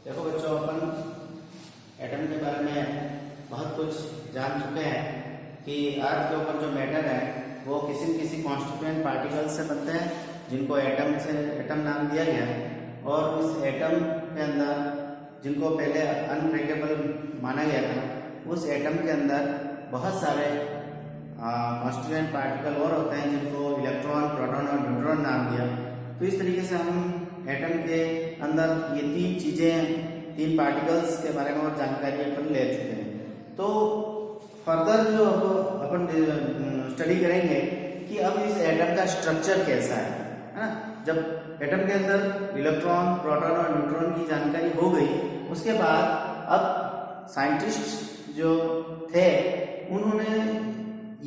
देखो बच्चों, अपन एटम के बारे में बहुत कुछ जान चुके हैं कि अर्थ के ऊपर जो मैटर है वो किसी न किसी कॉन्स्टिट्यूएंट पार्टिकल्स से बनते हैं, जिनको एटम नाम दिया गया है। और उस एटम के अंदर जिनको पहले अनब्रेकेबल माना गया था, उस एटम के अंदर बहुत सारे कॉन्स्टिट्यूएंट पार्टिकल और होते हैं जिनको इलेक्ट्रॉन, प्रोटॉन और न्यूट्रॉन नाम दिया। तो इस तरीके से हम एटम के अंदर ये तीन पार्टिकल्स के बारे में और जानकारी अपन ले चुके हैं। तो फर्दर जो अब अपन स्टडी करेंगे कि अब इस एटम का स्ट्रक्चर कैसा है ना। जब एटम के अंदर इलेक्ट्रॉन, प्रोटॉन और न्यूट्रॉन की जानकारी हो गई, उसके बाद अब साइंटिस्ट जो थे उन्होंने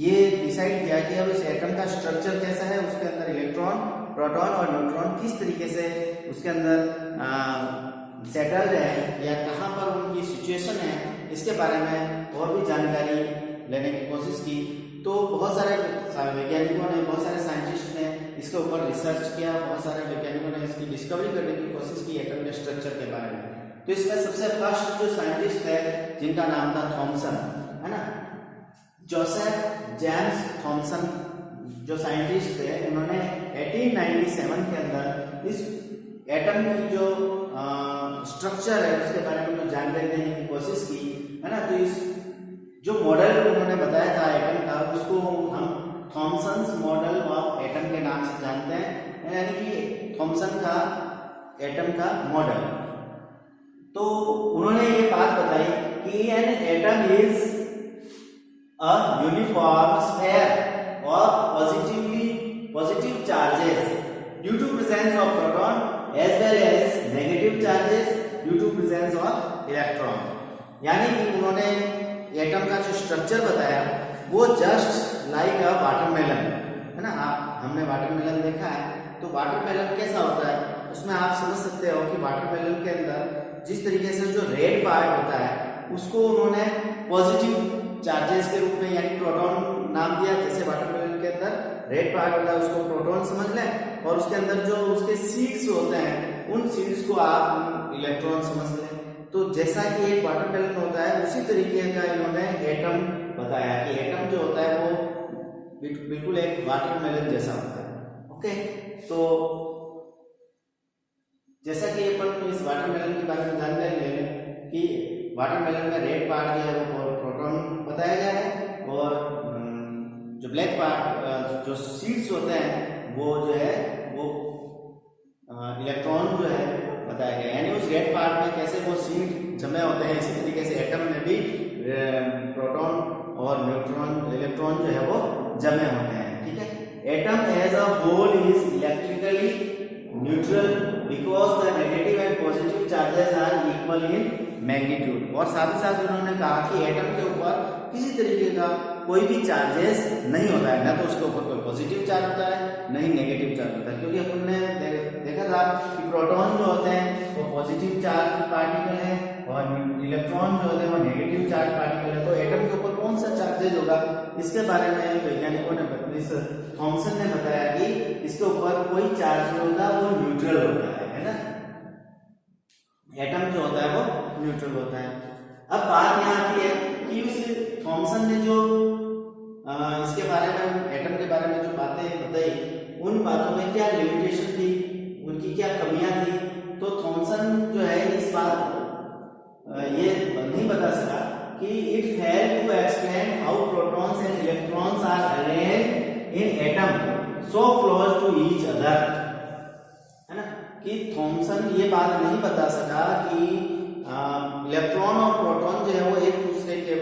ये डिसाइड किया कि अब इस एटम का स्ट्रक्चर कैसा है, उसके अंदर इलेक्ट्रॉन, प्रोटॉन और न्यूट्रॉन किस तरीके से उसके अंदर सेटल्ड है या कहाँ पर उनकी सिचुएशन है, इसके बारे में और भी जानकारी लेने की कोशिश की। तो बहुत सारे वैज्ञानिकों ने, बहुत सारे साइंटिस्ट ने इसके ऊपर रिसर्च किया, बहुत सारे वैज्ञानिकों ने इसकी डिस्कवरी करने की कोशिश की एटम के स्ट्रक्चर के बारे में। तो इसमें सबसे फर्स्ट जो साइंटिस्ट है जिनका नाम था थॉमसन, है ना, जोसेफ जेम्स थॉमसन जो साइंटिस्ट थे, उन्होंने 1897 के अंदर इस एटम की जो स्ट्रक्चर है उसके बारे में कुछ जानकारी देने की कोशिश की, है ना। तो इस जो मॉडल उन्होंने बताया था एटम का, उसको हम थॉमसन्स मॉडल ऑफ एटम के नाम से जानते हैं, यानी कि थॉमसन का एटम का मॉडल। तो उन्होंने ये बात बताई कि an atom is a uniform sphere of positive charges due to presence of proton as well as negative charges due to presence of electron। यानी कि उन्होंने एटम का जो स्ट्रक्चर बताया वो जस्ट लाइक अ वाटरमेलन, है ना। हमने वाटरमेलन देखा है, तो वाटरमेलन कैसा होता है उसमें आप समझ सकते हो कि वाटरमेलन के अंदर जिस तरीके से जो रेड पार्ट होता है उसको उन्होंने पॉजिटिव चार्जेस के रूप में यानी प्रोटॉन नाम दिया। जैसे वाटरमेलन के अंदर रेड पार्ट होता है उसको प्रोटॉन समझ लें, और उसके अंदर जो उसके सीड्स होते हैं उन सीड्स को आप इलेक्ट्रॉन समझ लें। तो जैसा कि एक वाटरमेलन होता है उसी तरीके का इन्होंने एटम बताया कि एटम जो होता है वो बिल्कुल एक वाटरमेलन जैसा होता है। ओके, तो जैसा कि अपन इस वाटरमेलन के बारे में जानकारी ले लें कि वाटरमेलन में रेड पार्ट जो है वो प्रोटॉन बताया गया है, और जो ब्लैक पार्ट जो सीड्स होते हैं वो जो है वो इलेक्ट्रॉन जो है बताया गया है। यानी उस रेड पार्ट में कैसे वो सीड जमे होते हैं, इसी तरीके से एटम में भी प्रोटॉन और न्यूट्रॉन, इलेक्ट्रॉन जो है वो जमे होते हैं। ठीक है, atom as a whole is electrically neutral because the negative and positive charges are equal in magnitude. और साथ ही साथ उन्होंने कहा कि एटम के ऊपर किसी तरीके का कोई भी चार्जेस नहीं होता है, ना तो उसके ऊपर कोई पॉजिटिव चार्ज होता है न ही नेगेटिव चार्ज होता है। क्योंकि हमने देखा था कि प्रोटॉन जो होते हैं वो पॉजिटिव चार्ज पार्टिकल है और इलेक्ट्रॉन जो होते हैं वो नेगेटिव चार्ज पार्टिकल है। तो एटम के ऊपर कौन सा चार्जेज होगा, इसके बारे में वैज्ञानिकों ने थॉमसन ने बताया कि इसके ऊपर कोई चार्ज नहीं होता, वो न्यूट्रल होता है ना। एटम जो होता है वो न्यूट्रल होता है। अब बात यहाँ आती है कि उस थॉमसन ने जो इसके बारे में, एटम के बारे में जो बातें बताई, उन बातों में क्या लिमिटेशन थी, उनकी क्या कमियां थी। तो थॉमसन जो है इस बात ये नहीं बता सका कि it failed to explain how protons and electrons are arranged in atom so close to each other, है ना। कि थॉमसन ये बात नहीं बता सका कि इलेक्ट्रॉन और प्रोटॉन जो है वो एक दूसरे के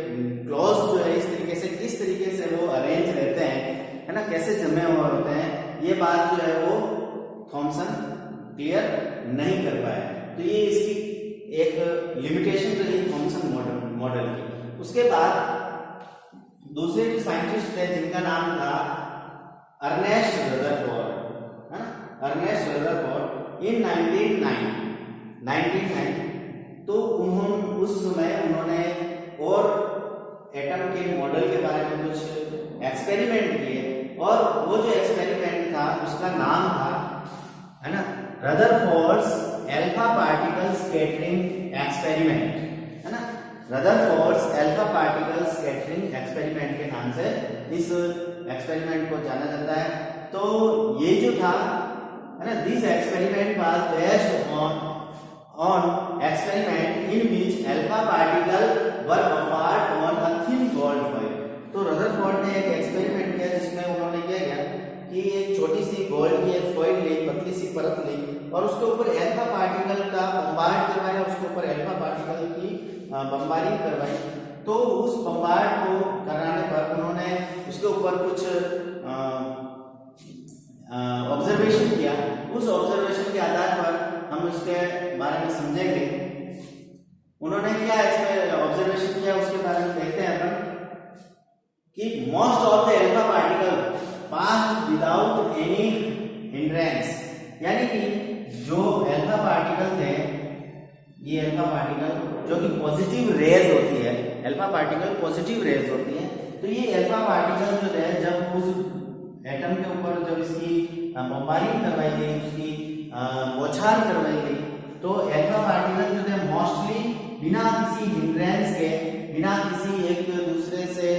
क्लोज जो है इस तरीके से, किस तरीके से वो अरेंज रहते हैं, है ना, कैसे जमे हुए होते हैं, ये बात जो है वो थॉमसन क्लियर नहीं कर पाया। तो ये इसकी एक लिमिटेशन रही थॉमसन मॉडल की। उसके बाद दूसरे जो साइंटिस्ट थे जिनका नाम था अर्नेस्ट रदरफोर्ड, है ना, अर्नेस्ट रदरफोर्ड इन 1909। तो उस समय उन्होंने और एटम के मॉडल के बारे में कुछ एक्सपेरिमेंट किए, और वो जो एक्सपेरिमेंट था उसका नाम था, है ना, Rutherford's alpha particle scattering experiment, है ना, Rutherford's alpha particle scattering experiment के नाम से इस एक्सपेरिमेंट को जाना जाता है। तो ये जो था, है ना, this experiment was based on experiment in which alpha particle were bombard on a thin gold foil. तो रदरफोर्ड ने एक एक्सपेरिमेंट किया जिसमें उन्होंने क्या किया कि एक छोटी सी गोल्ड की एक फॉइल ली, पतली सी परत ली और उसके ऊपर अल्फा पार्टिकल का बम्बार्ड करवाया, उसके ऊपर अल्फा पार्टिकल की बम्बारिंग करवाई। तो उस बम्बार्ड को कराने पर उन्होंने उसके ऊपर कुछ ऑब्जर्वेशन किया। उस ऑब्जर्वेशन के आधार पर हम उसके बारे में समझेंगे। उन्होंने क्या इसमें ऑब्जर्वेशन किया उसके बारे में देखते हैं अपन कि most of the alpha particle pass without any hindrance, यानी कि जो अल्फा पार्टिकल थे, ये अल्फा पार्टिकल जो कि पॉजिटिव रेज होती है, अल्फा पार्टिकल पॉजिटिव रेज होती है, तो ये अल्फा पार्टिकल जो है जब उस एटम के ऊपर जब इसकी बम्बारिंग करवाई गई, उसकी बौछार करवाई गई, तो अल्फा पार्टिकल जो थे मोस्टली बिना किसी हिंड्रेंस के, बिना किसी एक दूसरे से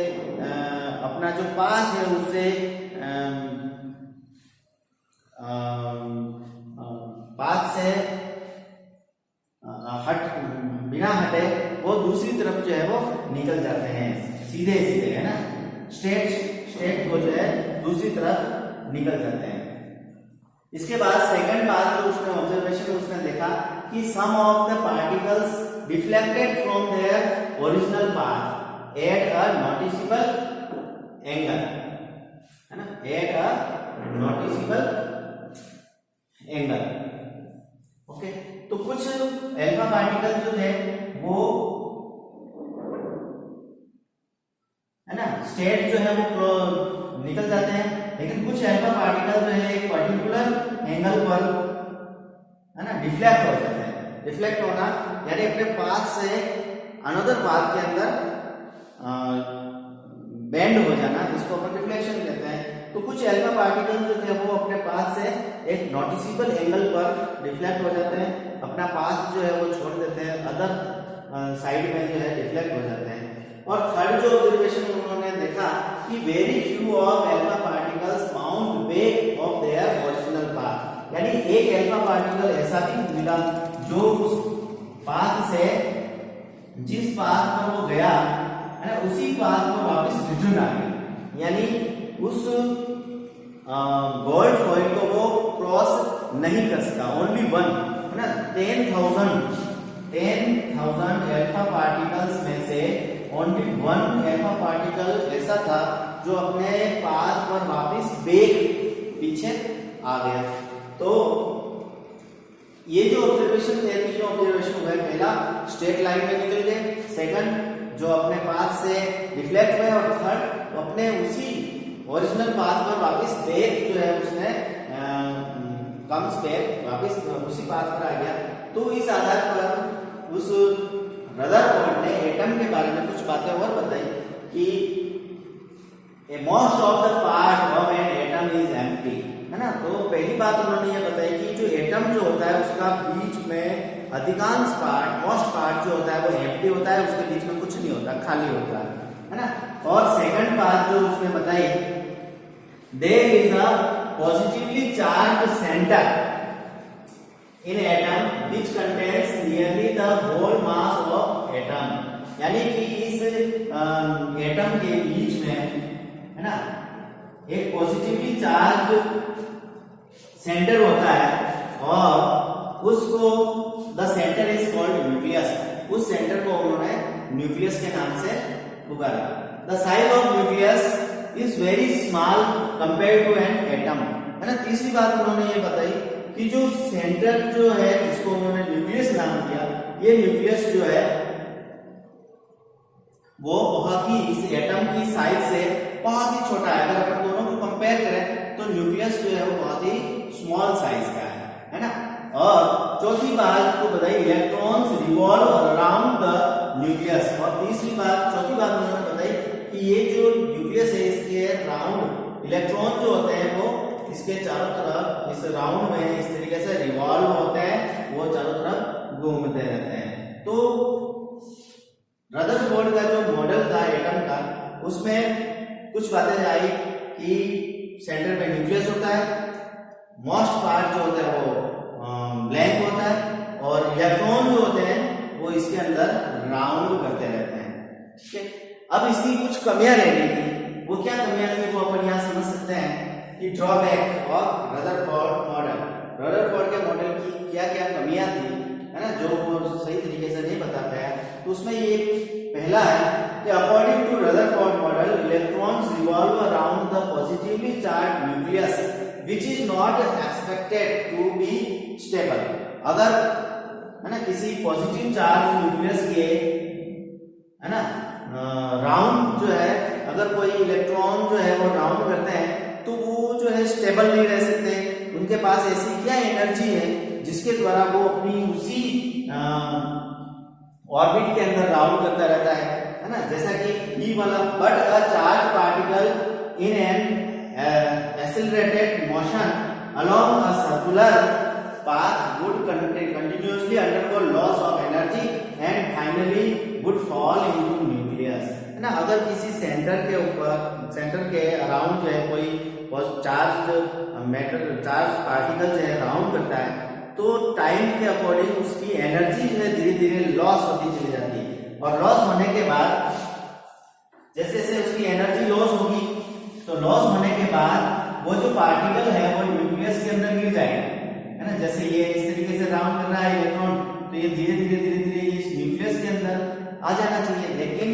अपना जो पाथ है उससे पाथ से बिना हटे वो दूसरी तरफ जो है वो निकल जाते हैं, सीधे सीधे, है ना, स्ट्रेट को जो है दूसरी तरफ निकल जाते हैं। इसके बाद सेकंड बात जो उसने ऑब्जर्वेशन में उसने देखा कि some of the particles deflected from their original path at a noticeable angle, है ना, at a noticeable angle. Okay, तो कुछ अल्फा पार्टिकल जो है वो, है ना, स्टेट जो है वो निकल जाते हैं, लेकिन कुछ अल्फा पार्टिकल जो है एक पर्टिकुलर एंगल पर, है ना, डिफ्लेक्ट हो जाते हैं। डिफ्लेक्ट होना यानी अपने पाथ से अनदर पाथ के अंदर बेंड हो जाना, इसको अपन डिफ्लेक्शन कहते हैं। तो कुछ अल्फा पार्टिकल जो थे वो अपने पाथ से एक नोटिसेबल एंगल पर डिफ्लेक्ट हो जाते हैं, अपना पाथ जो है वो छोड़ देते हैं, अदर साइड में जो है डिफ्लेक्ट हो जाते हैं। और थर्ड जो ऑब्जर्वेशन उन्होंने देखा कि very few of alpha particles found back of their original path, यानी एक अल्फा पार्टिकल ऐसा भी मिला जो उस पाथ से, जिस पाथ पर वो गया, है ना, उसी पाथ पर वापस रिटर्न आ गया, यानी उस गोल्ड फॉइल को वो क्रॉस नहीं कर सका। ओनली वन, है ना, 10,000 अल्फा पार्टिकल्स में से ओनली वन अल्फा पार्टिकल ऐसा था जो अपने पाथ पर वापस बैक पीछे आ गया। तो ये जो ऑब्जर्वेशन थे, तीनों ऑब्जर्वेशन हुए, पहला स्ट्रेट लाइन में निकल गए, सेकंड जो अपने पाथ से डिफ्लेक्ट हुए, और थर्ड अपने उसी ओरिजिनल पाथ पर वापस बैक जो है उसने कम्स बैक, वापस उसी पाथ पर आ गया। तो इस आधार पर उस रदरफोर्ड ने एटम के बारे में कुछ बातें और बताई कि most of the part of an atom is empty, है ना। तो पहली बात उन्होंने ये बताई कि जो एटम जो होता है उसका बीच में अधिकांश पार्ट, मोस्ट पार्ट जो होता है वो एम्प्टी होता है, उसके बीच में कुछ नहीं होता, खाली होता है ना। और सेकंड बात जो उसने बताई, there is a positively charged centre in atom which contains nearly the whole mass of atom, यानी कि इस एटम के बीच में, है ना, एक पॉजिटिवली चार्ज सेंटर होता है और उसको the centre is called nucleus. उस सेंटर को उन्होंने न्यूक्लियस के नाम से पुकारा। The size of nucleus is very small compare to an atom, है ना। तीसरी बात उन्होंने ये बताई कि जो सेंटर जो है जिसको उन्होंने न्यूक्लियस नाम दिया, ये न्यूक्लियस जो है वो बहुत ही इस एटम की साइज से बहुत ही छोटा है। अगर अपन दोनों को कंपेयर करें तो न्यूक्लियस जो है वो बहुत ही स्मॉल साइज का है ना। और चौथी बात को बताई, electrons revolve around the nucleus. और तीसरी बात, चौथी बात उन्होंने बताई कि ये जो न्यूक्लियस है इसके राउंड इलेक्ट्रॉन जो होते हैं वो इसके चारों तरफ इस राउंड में इस तरीके से रिवॉल्व होते हैं, वो चारों तरफ घूमते रहते हैं। तो रदरफोर्ड का जो मॉडल था एटम का, उसमें कुछ बातें आई कि सेंटर में न्यूक्लियस होता है, मोस्ट पार्ट जो होता है वो ब्लैंक होता है, और इलेक्ट्रॉन जो होते हैं वो इसके अंदर राउंड करते रहते हैं। ठीक है, अब इसकी कुछ कमियां रह गई थी, वो क्या कमियां थी वो अपन यहाँ समझ सकते हैं कि drawback of Rutherford model, Rutherford के मॉडल की क्या क्या कमियां थी, है ना, जो वो सही तरीके से नहीं बता पाया। तो उसमें ये पहला है कि according to Rutherford model electrons revolve around the positively charge nucleus which is not expected to be stable. अगर, है ना, किसी पॉजिटिव चार्ज न्यूक्लियस के, है ना, राउंड जो है, अगर कोई इलेक्ट्रॉन जो है वो राउंड करते हैं तो वो जो है स्टेबल नहीं रह सकते, उनके पास ऐसी क्या एनर्जी है जिसके द्वारा वो अपनी उसी ऑर्बिट के अंदर राउंड करता रहता है ना, जैसा कि ई वाला, but a charge particle in an accelerated motion along a circular path would continuously undergo loss of energy and finally would fall into nucleus, है ना। अगर किसी सेंटर के ऊपर, सेंटर के अराउंड जो है कोई चार्ज मैटर, चार्ज पार्टिकल जो है राउंड करता है, तो टाइम के अकॉर्डिंग उसकी एनर्जी जो है धीरे धीरे लॉस होती चली जाती है, और लॉस होने के बाद जैसे जैसे उसकी एनर्जी लॉस होगी, तो लॉस होने के बाद वो जो पार्टिकल है वो न्यूक्लियस के अंदर गिर जाएगा, है ना। जैसे ये इस तरीके से राउंड कर रहा है इलेक्ट्रॉन, तो ये धीरे धीरे इस न्यूक्लियस के अंदर आ जाना चाहिए, लेकिन,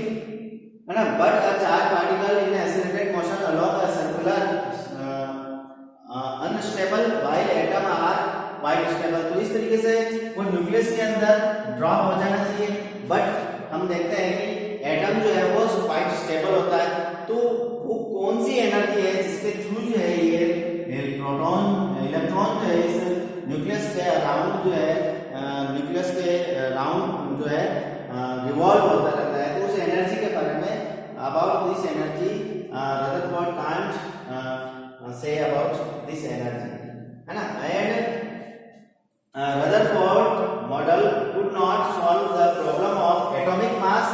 है ना, but a charge particle in accelerated motion along a circular unstable while atom are quite stable. तो इस तरीके से वो न्यूक्लियस के अंदर ड्रॉप हो जाना चाहिए, बट हम देखते हैं कि एटम जो है वो क्वाइट स्टेबल होता है। तो वो कौन सी एनर्जी है जिसके थ्रू जो है ये प्रोटॉन, इलेक्ट्रॉन जो है इस न्यूक्लियस के अराउंड जो है, न्यूक्लियस के राउंड जो है रिवॉल्व होता रहता है। तो उस एनर्जी के बारे में, about this energy Rutherford can't say about this energy, है ना। And Rutherford model could not solve the problem of atomic mass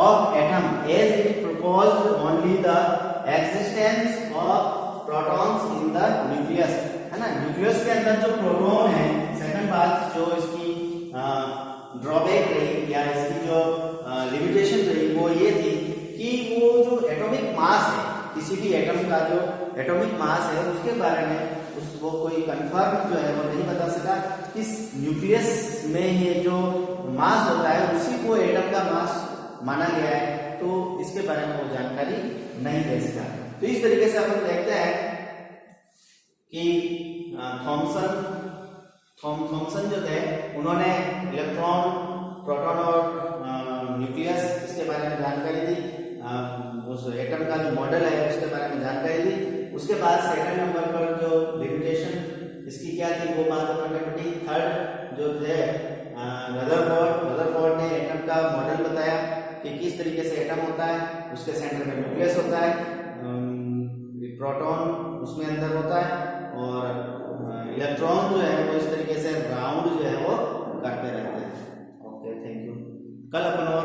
of atom as it proposed only the existence of protons in the nucleus, है ना। Nucleus के अंदर जो proton है, second बात जो इसकी ड्रॉबैक रही या इसकी जो लिमिटेशन रही वो ये थी कि वो जो एटॉमिक मास है, किसी भी एटम का जो एटॉमिक मास है उसके बारे में वो कोई कंफर्म जो है वो नहीं बता सका। इस न्यूक्लियस में ये जो मास होता है उसी को एटम का मास माना गया है, तो इसके बारे में वो जानकारी नहीं दे सका। तो इस तरीके से अपन देखते हैं कि थॉमसन जो थे उन्होंने इलेक्ट्रॉन, प्रोटॉन और न्यूक्लियस इसके बारे में जानकारी दी, उस एटम का जो मॉडल है उसके बारे में जानकारी दी। उसके बाद सेकंड नंबर पर जो लिमिटेशन इसकी क्या थी वो बात अपन ने पढ़ी। थर्ड जो थे रदरफोर्ड ने एटम का मॉडल बताया कि किस तरीके से एटम होता है, उसके सेंटर में न्यूक्लियस होता है, प्रोटॉन उसमें अंदर होता है, और इलेक्ट्रॉन जो है वो इस तरीके से राउंड जो है वो करते रहते हैं। Okay, thank you. कल अपन और